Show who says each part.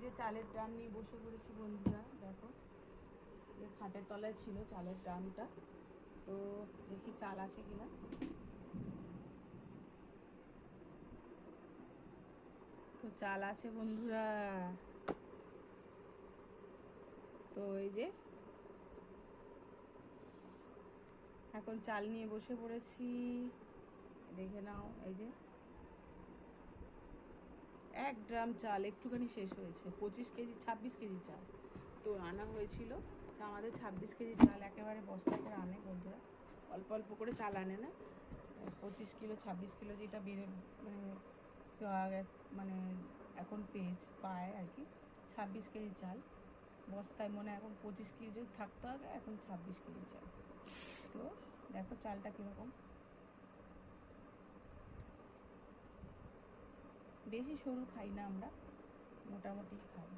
Speaker 1: যে চালের ড্রাম নিয়ে বসে পড়েছি বন্ধুরা, দেখো খাটের তলায় ছিল চালের ড্রামটা। তো দেখি চাল আছে কিনা। তো চাল আছে বন্ধুরা। তো এই যে এখন চাল নিয়ে বসে পড়েছি, দেখে নাও। এই যে 1 ড্রাম চাল একটুখানি শেষ হয়েছে। 25 কেজি 26 কেজি চাল তো আনা হয়েছিল। তো আমাদের 26 কেজি চাল একেবারে বস্তা করে আনে বন্ধুরা, অল্প অল্প করে চাল আনে না। 25 কিলো 26 কিলো যেটা বেড়ে মানে মানে এখন পায় আর কি। 26 কেজি চাল বস্তায়, মনে এখন 25 কেজি থাকতো আগে, এখন 26 কেজি চাল। তো দেখো চালটা কীরকম, বেশি সরু খাই না আমরা, মোটামুটি খাই।